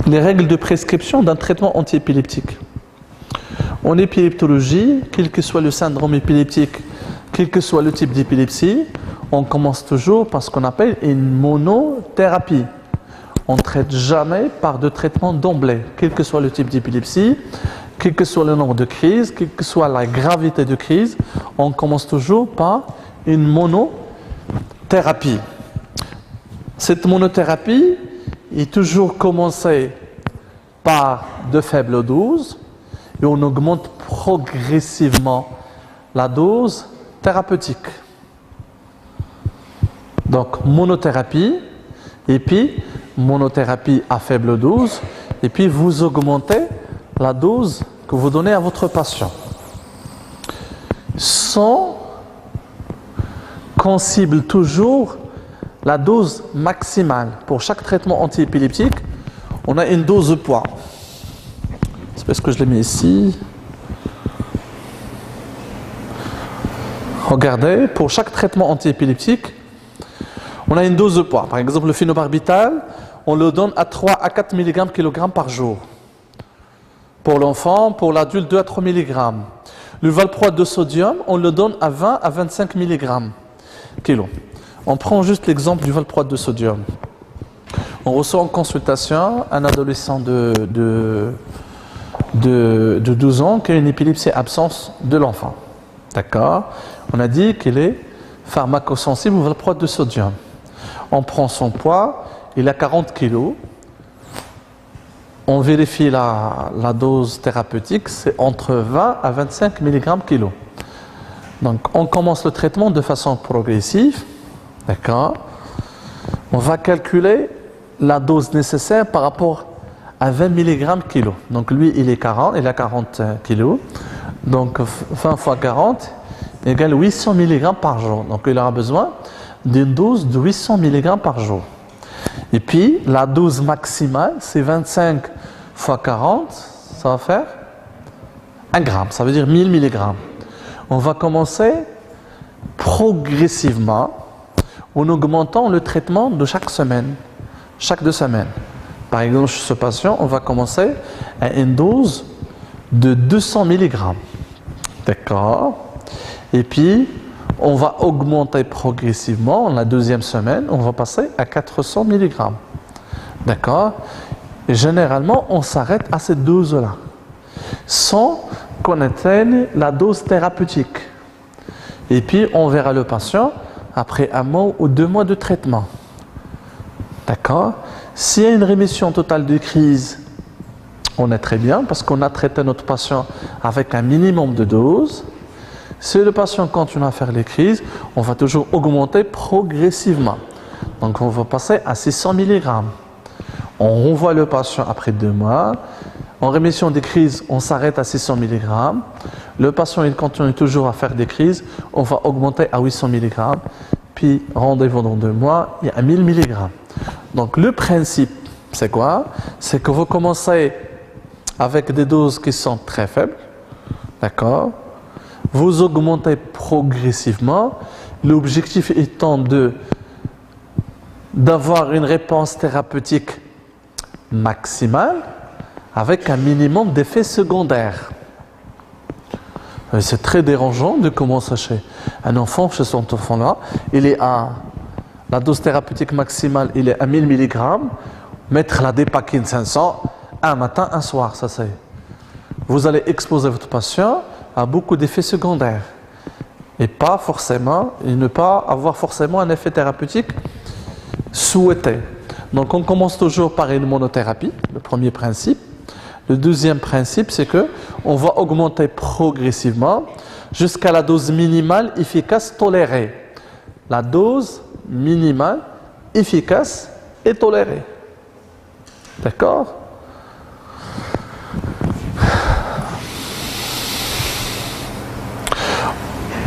Les règles de prescription d'un traitement antiépileptique. En épileptologie, quel que soit le syndrome épileptique, quel que soit le type d'épilepsie, on commence toujours par ce qu'on appelle une monothérapie. On ne traite jamais par de traitement d'emblée, quel que soit le type d'épilepsie, quel que soit le nombre de crises, quelle que soit la gravité de crise, on commence toujours par une monothérapie. Cette monothérapie est toujours commencée par de faibles doses et on augmente progressivement la dose thérapeutique. Donc monothérapie et puis monothérapie à faible dose et puis vous augmentez la dose que vous donnez à votre patient. Sans qu'on cible toujours la dose maximale. Pour chaque traitement antiépileptique, on a une dose de poids. C'est parce que je l'ai mis ici. Regardez, pour chaque traitement antiépileptique, on a une dose de poids. Par exemple, le phénobarbital, on le donne à 3 à 4 mg kg par jour. Pour l'enfant, pour l'adulte, 2 à 3 mg. Le valproate de sodium, on le donne à 20 à 25 mg kg. On prend juste l'exemple du valproate de sodium. On reçoit en consultation un adolescent de 12 ans qui a une épilepsie absence de l'enfant. D'accord? On a dit qu'il est pharmacosensible au valproate de sodium. On prend son poids, il a 40 kg. On vérifie la dose thérapeutique, c'est entre 20 à 25 mg kg. Donc on commence le traitement de façon progressive. D'accord? On va calculer la dose nécessaire par rapport à 20 mg kg. Donc lui, il a 40 kg. Donc 20 fois 40 égale 800 mg par jour. Donc il aura besoin d'une dose de 800 mg par jour. Et puis la dose maximale, c'est 25 fois 40, ça va faire 1 gramme, ça veut dire 1000 mg. On va commencer progressivement en augmentant le traitement de chaque semaine, chaque 2 semaines. Par exemple, chez ce patient, on va commencer à une dose de 200 mg. D'accord? Et puis, on va augmenter progressivement. La deuxième semaine, on va passer à 400 mg. D'accord? Et généralement, on s'arrête à cette dose-là, sans qu'on atteigne la dose thérapeutique. Et puis, on verra le patient après 1 mois ou 2 mois de traitement. D'accord? S'il y a une rémission totale de crise, on est très bien parce qu'on a traité notre patient avec un minimum de dose. Si le patient continue à faire les crises, on va toujours augmenter progressivement. Donc on va passer à 600 mg. On renvoie le patient après 2 mois. En rémission des crises, on s'arrête à 600 mg. Le patient il continue toujours à faire des crises, on va augmenter à 800 mg. Puis rendez-vous dans 2 mois, il y a 1000 mg. Donc le principe, c'est quoi? C'est que vous commencez avec des doses qui sont très faibles. D'accord? Vous augmentez progressivement. L'objectif étant d'avoir une réponse thérapeutique maximale avec un minimum d'effets secondaires. C'est très dérangeant de commencer chez un enfant, chez son enfant-là. Il est à la dose thérapeutique maximale, il est à 1000 mg. Mettre la dépakine 500, un matin, un soir, ça c'est. Vous allez exposer votre patient à beaucoup d'effets secondaires. Et pas forcément, et ne pas avoir forcément un effet thérapeutique souhaité. Donc on commence toujours par une monothérapie, le premier principe. Le deuxième principe, c'est que on va augmenter progressivement jusqu'à la dose minimale efficace tolérée. La dose minimale efficace et tolérée. D'accord?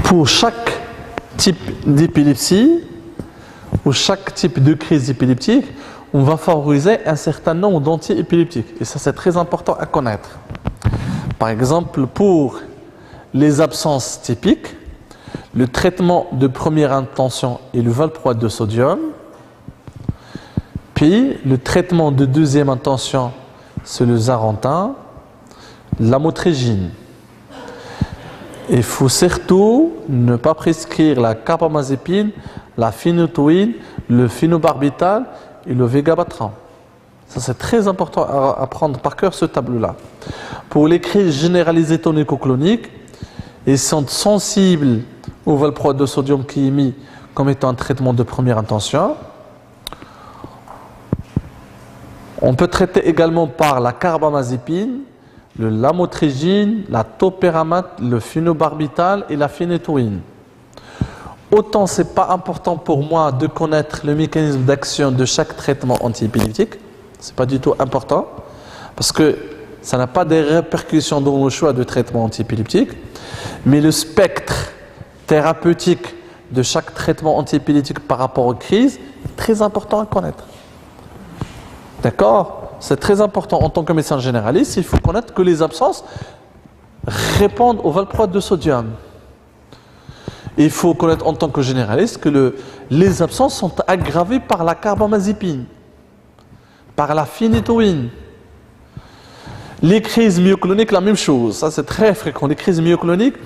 Pour chaque type d'épilepsie ou chaque type de crise épileptique, on va favoriser un certain nombre d'anti-épileptiques. Et ça, c'est très important à connaître. Par exemple, pour les absences typiques, le traitement de première intention est le valproate de sodium. Puis, le traitement de deuxième intention c'est le Zarantin, l'Amotrigine. Il faut surtout ne pas prescrire la carbamazépine, la phénotoïne, le phénobarbital et le vigabatrin. Ça, c'est très important à prendre par cœur ce tableau-là. Pour les crises généralisées tonico-cloniques, ils sont sensibles au valproate de sodium qui est mis comme étant un traitement de première intention. On peut traiter également par la carbamazépine, le lamotrigine, la topiramate, le phénobarbital et la phénétoïne. Autant ce n'est pas important pour moi de connaître le mécanisme d'action de chaque traitement antiépileptique, ce n'est pas du tout important, parce que ça n'a pas de répercussions dans le choix de traitement antiépileptique, mais le spectre thérapeutique de chaque traitement antiépileptique par rapport aux crises est très important à connaître. D'accord ? C'est très important en tant que médecin généraliste, il faut connaître que les absences répondent au valproate de sodium. Il faut connaître en tant que généraliste que les absences sont aggravées par la carbamazépine, par la phénétoïne. Les crises myocloniques, la même chose, ça c'est très fréquent. Les crises myocloniques,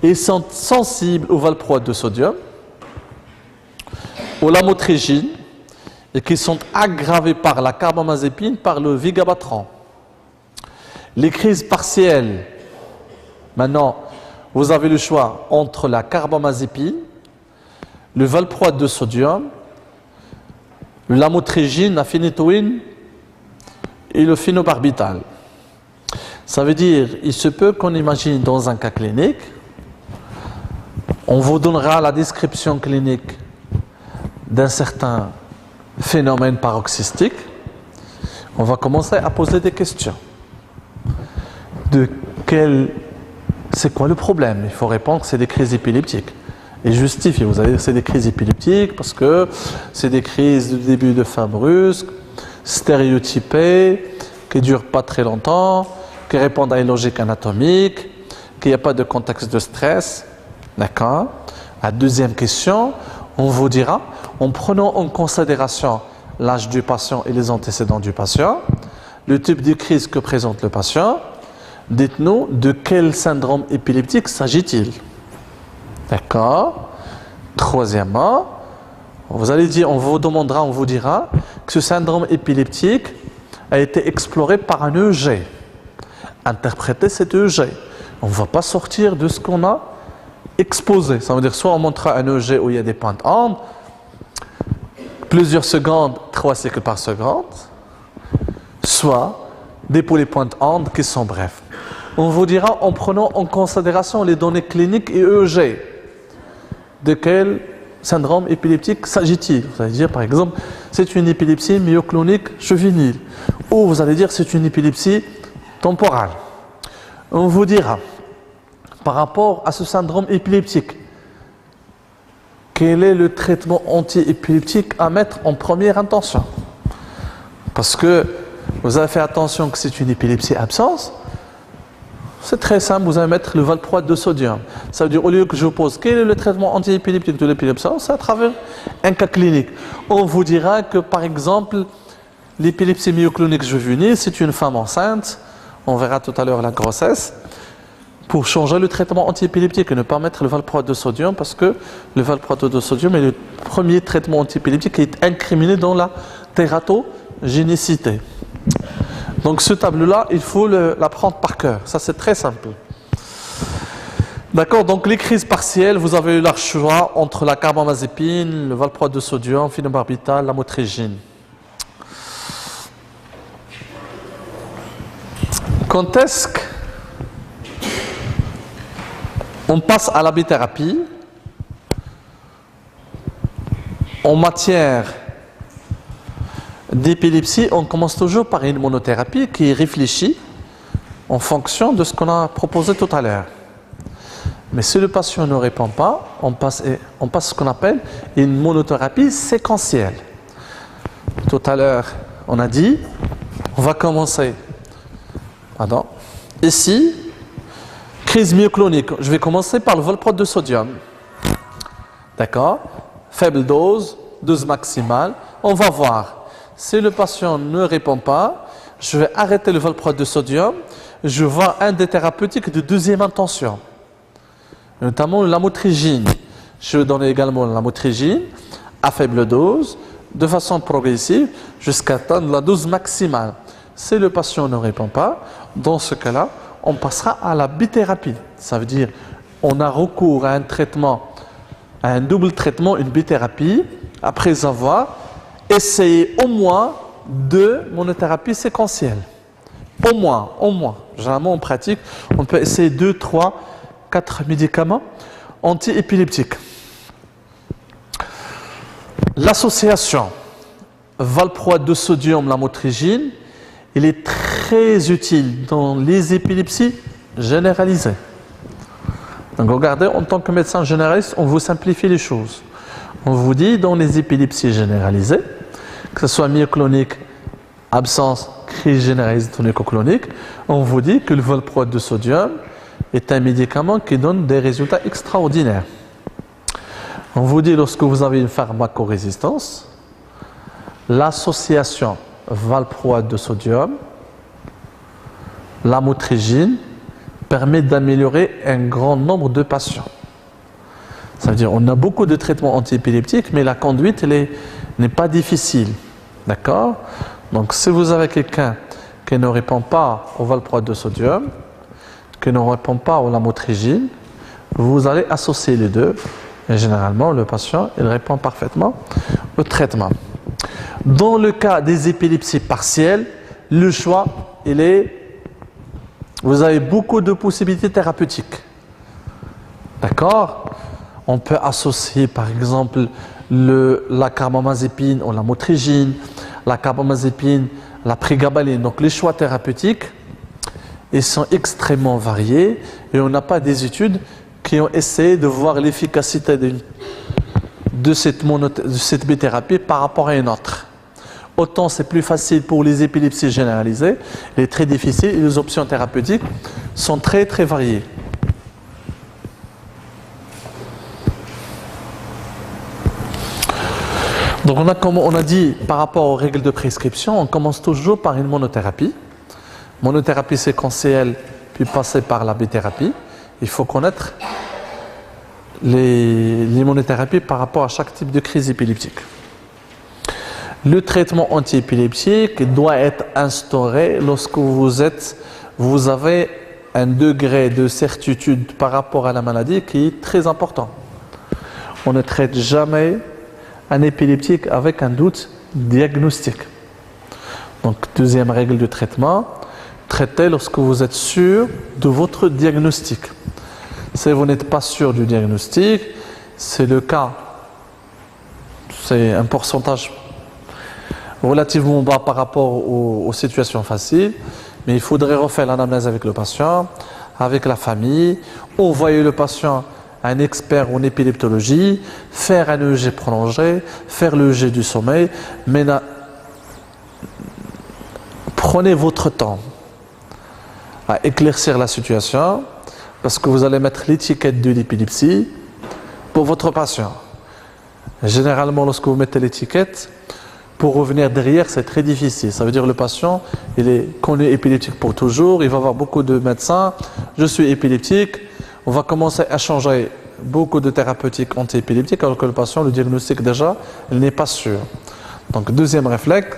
ils sont sensibles au valproate de sodium, au lamotrigine, et qui sont aggravés par la carbamazépine, par le vigabatrin. Les crises partielles, maintenant, vous avez le choix entre la carbamazépine, le valproate de sodium, le lamotrigine, la phénétoïne et le phénobarbital. Ça veut dire, il se peut qu'on imagine dans un cas clinique, on vous donnera la description clinique d'un certain phénomène paroxystique, on va commencer à poser des questions. C'est quoi le problème? Il faut répondre que c'est des crises épileptiques. Et justifier, vous allez dire que c'est des crises épileptiques parce que c'est des crises de début de fin brusque, stéréotypées, qui ne durent pas très longtemps, qui répondent à une logique anatomique, qu'il n'y a pas de contexte de stress. D'accord? La deuxième question, on vous dira, en prenant en considération l'âge du patient et les antécédents du patient, le type de crise que présente le patient, dites-nous de quel syndrome épileptique s'agit-il. D'accord? Troisièmement, vous allez dire, on vous demandera, on vous dira que ce syndrome épileptique a été exploré par un EEG. Interprétez cet EEG. On ne va pas sortir de ce qu'on a exposé. Ça veut dire soit on montrera un EEG où il y a des pointes ondes, plusieurs secondes, 3 cycles par seconde, soit des polypointes ondes qui sont brefs. On vous dira en prenant en considération les données cliniques et EEG. De quel syndrome épileptique s'agit-il? Vous allez dire par exemple, c'est une épilepsie myoclonique juvénile. Ou vous allez dire c'est une épilepsie temporale. On vous dira, par rapport à ce syndrome épileptique, quel est le traitement anti-épileptique à mettre en première intention? Parce que vous avez fait attention que c'est une épilepsie absence. C'est très simple, vous allez mettre le valproate de sodium. Ça veut dire, au lieu que je vous pose quel est le traitement anti-épileptique de l'épilepsie, c'est à travers un cas clinique. On vous dira que, par exemple, l'épilepsie myoclonique juvénile, c'est une femme enceinte, on verra tout à l'heure la grossesse, pour changer le traitement anti-épileptique et ne pas mettre le valproate de sodium, parce que le valproate de sodium est le premier traitement anti-épileptique qui est incriminé dans la tératogénicité. Donc ce tableau-là, il faut l'apprendre par cœur. Ça, c'est très simple. D'accord? Donc les crises partielles, vous avez eu le choix entre la carbamazépine, le valproate de sodium, phénobarbital, lamotrigine. Quand est-ce qu'on passe à la bithérapie en matière d'épilepsie, on commence toujours par une monothérapie qui est réfléchie en fonction de ce qu'on a proposé tout à l'heure. Mais si le patient ne répond pas, on passe ce qu'on appelle une monothérapie séquentielle. Tout à l'heure, on a dit, on va commencer. Pardon. Ici, crise myoclonique. Je vais commencer par le valproate de sodium. D'accord? Faible dose, dose maximale. On va voir. Si le patient ne répond pas, je vais arrêter le valproate de sodium, je vois un des thérapeutiques de deuxième intention, notamment l'amotrigine. Je vais donner également l'amotrigine à faible dose, de façon progressive, jusqu'à atteindre la dose maximale. Si le patient ne répond pas, dans ce cas-là, on passera à la bithérapie. Ça veut dire on a recours à un traitement, à un double traitement, une bithérapie, après avoir essayé au moins 2 monothérapies séquentielles. Au moins. Généralement, en pratique, on peut essayer 2, 3, 4 médicaments antiépileptiques. L'association valproate de sodium, lamotrigine, il est très utile dans les épilepsies généralisées. Donc regardez, en tant que médecin généraliste, on vous simplifie les choses. On vous dit dans les épilepsies généralisées, que ce soit myoclonique, absence, crise généralisée tonico-clonique, on vous dit que le valproate de sodium est un médicament qui donne des résultats extraordinaires. On vous dit lorsque vous avez une pharmacorésistance, l'association valproate de sodium, lamotrigine, permet d'améliorer un grand nombre de patients. Ça veut dire on a beaucoup de traitements antiépileptiques, mais la conduite n'est pas difficile. D'accord? Donc si vous avez quelqu'un qui ne répond pas au valproate de sodium, qui ne répond pas au lamotrigine, vous allez associer les deux. Et généralement, le patient, il répond parfaitement au traitement. Dans le cas des épilepsies partielles, le choix, vous avez beaucoup de possibilités thérapeutiques. D'accord? On peut associer, par exemple, la carbamazépine ou la motrigine, la carbamazépine, la prégabaline. Donc, les choix thérapeutiques, ils sont extrêmement variés et on n'a pas des études qui ont essayé de voir l'efficacité de cette bithérapie par rapport à une autre. Autant c'est plus facile pour les épilepsies généralisées, il est très difficile et les options thérapeutiques sont très très variées. Donc on a dit par rapport aux règles de prescription, on commence toujours par une monothérapie. Monothérapie séquentielle, puis passer par la bithérapie. Il faut connaître les monothérapies par rapport à chaque type de crise épileptique. Le traitement antiépileptique doit être instauré lorsque vous avez un degré de certitude par rapport à la maladie qui est très important. On ne traite jamais un épileptique avec un doute diagnostique. Donc, deuxième règle de traitement, traitez lorsque vous êtes sûr de votre diagnostic. Si vous n'êtes pas sûr du diagnostic, c'est le cas, c'est un pourcentage relativement bas par rapport aux situations faciles, mais il faudrait refaire l'anamnèse avec le patient, avec la famille, envoyer le patient à un expert en épileptologie, faire un EEG prolongé, faire le EEG du sommeil, mais prenez votre temps à éclaircir la situation parce que vous allez mettre l'étiquette de l'épilepsie pour votre patient. Généralement, lorsque vous mettez l'étiquette, pour revenir derrière, c'est très difficile. Ça veut dire que le patient, il est connu épileptique pour toujours, il va avoir beaucoup de médecins, je suis épileptique, on va commencer à changer beaucoup de thérapeutiques antiépileptiques alors que le patient, le diagnostic déjà, il n'est pas sûr. Donc, deuxième réflexe,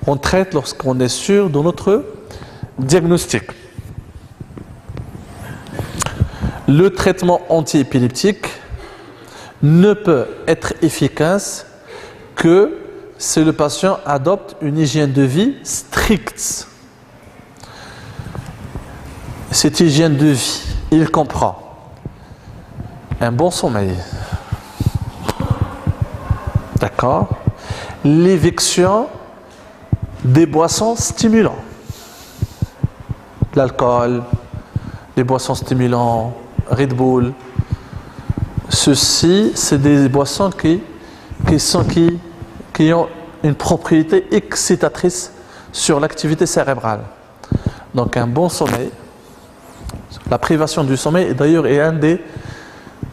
on traite lorsqu'on est sûr de notre diagnostic. Le traitement antiépileptique ne peut être efficace que si le patient adopte une hygiène de vie stricte. Cette hygiène de vie, il comprend un bon sommeil, d'accord, l'éviction des boissons stimulantes, l'alcool, les boissons stimulantes, Red Bull. Ceci, c'est des boissons qui ont une propriété excitatrice sur l'activité cérébrale. Donc un bon sommeil, la privation du sommeil d'ailleurs est un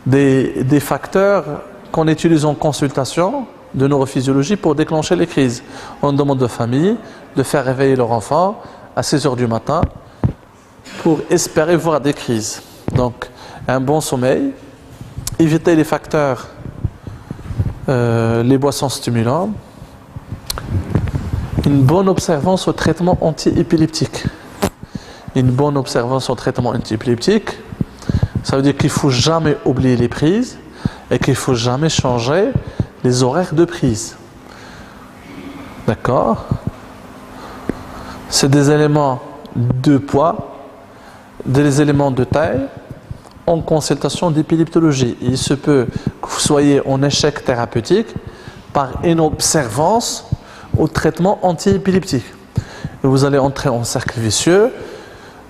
des facteurs qu'on utilise en consultation de neurophysiologie pour déclencher les crises. On demande aux familles de faire réveiller leur enfant à 6 heures du matin pour espérer voir des crises. Donc, un bon sommeil, éviter les facteurs, les boissons stimulantes, une bonne observance au traitement anti-épileptique. Une bonne observance au traitement anti-épileptique, ça veut dire qu'il ne faut jamais oublier les prises et qu'il ne faut jamais changer les horaires de prise. D'accord? C'est des éléments de poids, des éléments de taille en consultation d'épileptologie. Il se peut que vous soyez en échec thérapeutique par inobservance au traitement anti-épileptique. Vous allez entrer en cercle vicieux,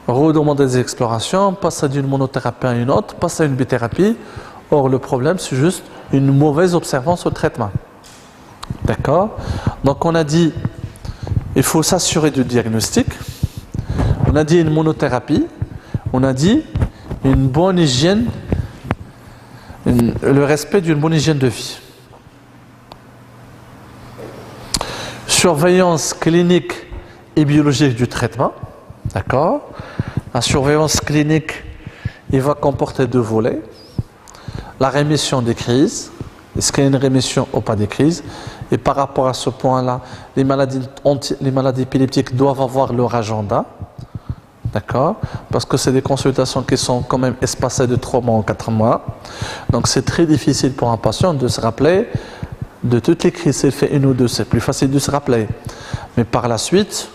redemander des explorations, passer d'une monothérapie à une autre, passer à une bithérapie. Or, le problème, c'est juste une mauvaise observance au traitement. D'accord? Donc, on a dit, il faut s'assurer du diagnostic. On a dit une monothérapie. On a dit une bonne hygiène, le respect d'une bonne hygiène de vie. Surveillance clinique et biologique du traitement. D'accord? La surveillance clinique, il va comporter 2 volets. La rémission des crises. Est-ce qu'il y a une rémission ou pas des crises? Et par rapport à ce point-là, les maladies épileptiques doivent avoir leur agenda. D'accord? Parce que c'est des consultations qui sont quand même espacées de 3 mois ou 4 mois. Donc c'est très difficile pour un patient de se rappeler de toutes les crises. S'il fait 1 ou 2, c'est plus facile de se rappeler. Mais par la suite,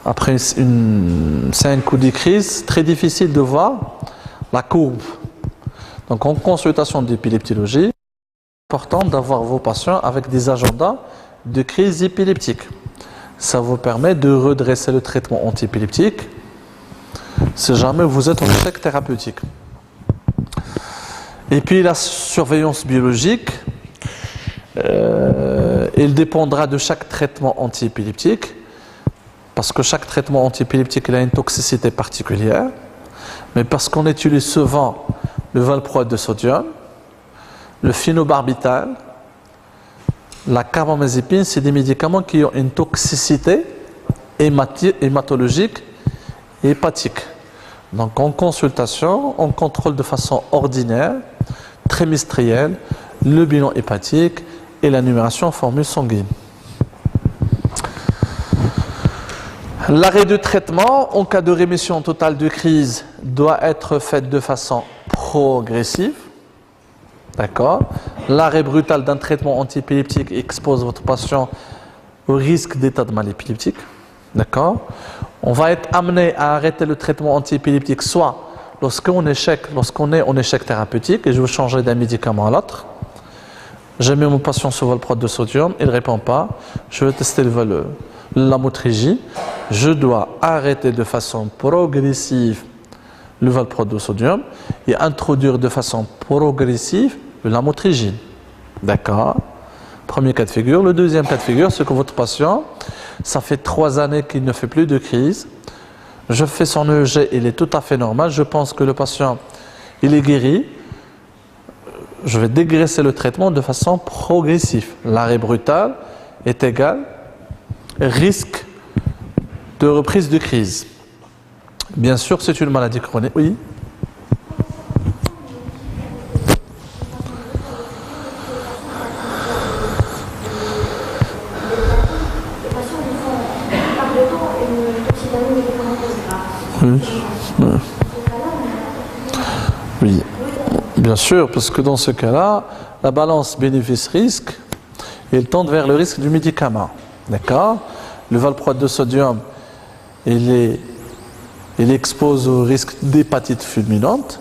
après 5 ou 10 crises, très difficile de voir la courbe. Donc en consultation d'épileptologie, c'est important d'avoir vos patients avec des agendas de crise épileptique. Ça vous permet de redresser le traitement antiépileptique si jamais vous êtes en échec thérapeutique. Et puis la surveillance biologique, il dépendra de chaque traitement antiépileptique, parce que chaque traitement antiépileptique il a une toxicité particulière, mais parce qu'on utilise souvent le valproate de sodium, le phénobarbital, la carbamazépine, c'est des médicaments qui ont une toxicité hématologique et hépatique. Donc en consultation, on contrôle de façon ordinaire, trimestrielle, le bilan hépatique et la numération en formule sanguine. L'arrêt de traitement en cas de rémission totale de crise doit être fait de façon progressive. D'accord? L'arrêt brutal d'un traitement antiépileptique expose votre patient au risque d'état de mal épileptique. D'accord? On va être amené à arrêter le traitement antiépileptique soit lorsqu'on est en échec thérapeutique et je veux changer d'un médicament à l'autre. J'ai mis mon patient sur valproate de sodium, il ne répond pas. Je vais tester la motrigie. Je dois arrêter de façon progressive le valproate de sodium et introduire de façon progressive la motrigine. D'accord? Premier cas de figure. Le deuxième cas de figure, c'est que votre patient, ça fait 3 années qu'il ne fait plus de crise. Je fais son EEG, il est tout à fait normal. Je pense que le patient, il est guéri. Je vais dégraisser le traitement de façon progressive. L'arrêt brutal est égal risque de reprise de crise. Bien sûr, c'est une maladie chronique. Oui. Oui, bien sûr, parce que dans ce cas-là, la balance bénéfice-risque, elle tend vers le risque du médicament. D'accord? Le valproate de sodium, il expose au risque d'hépatite fulminante.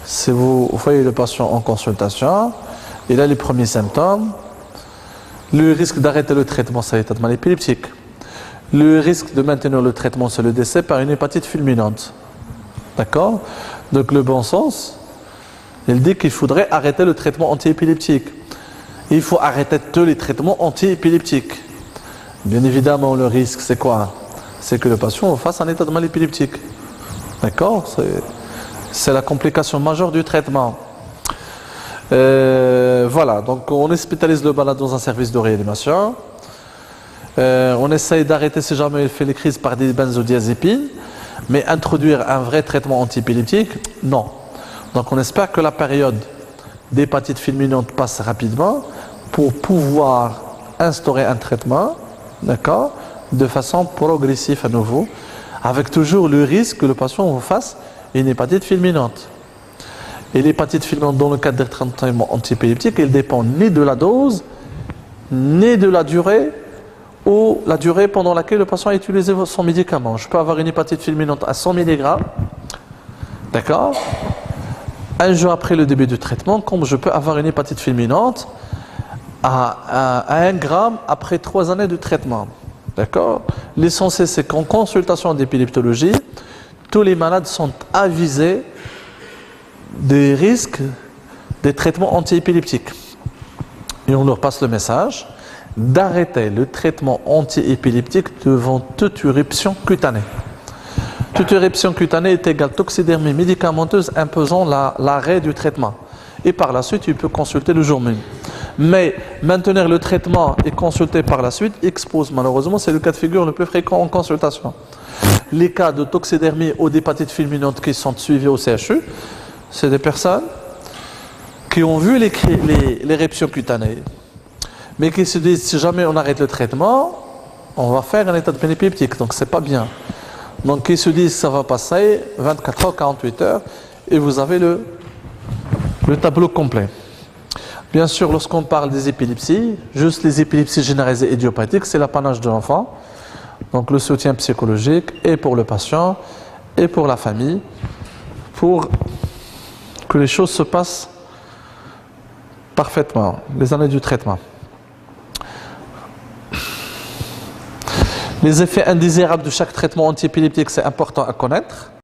Si vous voyez le patient en consultation, il a les premiers symptômes. Le risque d'arrêter le traitement, c'est l'état de mal épileptique. Le risque de maintenir le traitement, c'est le décès par une hépatite fulminante. D'accord? Donc le bon sens, il dit qu'il faudrait arrêter le traitement antiépileptique. Il faut arrêter tous les traitements antiépileptiques. Bien évidemment, le risque, c'est quoi? C'est que le patient fasse un état de mal épileptique. D'accord? C'est la complication majeure du traitement. Voilà, donc on hospitalise le malade dans un service de réanimation. On essaye d'arrêter si jamais il fait les crises par des benzodiazépines, mais introduire un vrai traitement antiépileptique, non. Donc on espère que la période d'hépatite fulminante passe rapidement pour pouvoir instaurer un traitement, d'accord, de façon progressive à nouveau, avec toujours le risque que le patient fasse une hépatite fulminante. Et l'hépatite fulminante dans le cadre d'un traitement antiépileptique, il dépend ni de la dose, ni de la durée, ou la durée pendant laquelle le patient a utilisé son médicament. Je peux avoir une hépatite fulminante à 100 mg, d'accord, un jour après le début du traitement, comme je peux avoir une hépatite fulminante à 1 gramme après 3 années de traitement. D'accord. L'essentiel, c'est qu'en consultation d'épileptologie, tous les malades sont avisés des risques des traitements antiépileptiques. Et on leur passe le message d'arrêter le traitement antiépileptique devant toute éruption cutanée. Toute éruption cutanée est égale toxidermie médicamenteuse imposant l'arrêt du traitement. Et par la suite, il peut consulter le jour même. Mais maintenir le traitement et consulter par la suite expose malheureusement, c'est le cas de figure le plus fréquent en consultation. Les cas de toxidermie ou d'hépatite fulminante qui sont suivis au CHU, c'est des personnes qui ont vu l'éruption cutanée, mais qui se disent si jamais on arrête le traitement, on va faire un état de peine épileptique, donc c'est pas bien. Donc ils se disent ça va passer 24 heures, 48 heures, et vous avez le tableau complet. Bien sûr, lorsqu'on parle des épilepsies, juste les épilepsies généralisées idiopathiques, c'est l'apanage de l'enfant. Donc le soutien psychologique et pour le patient et pour la famille, pour que les choses se passent parfaitement, les années du traitement. Les effets indésirables de chaque traitement antiépileptique, c'est important à connaître.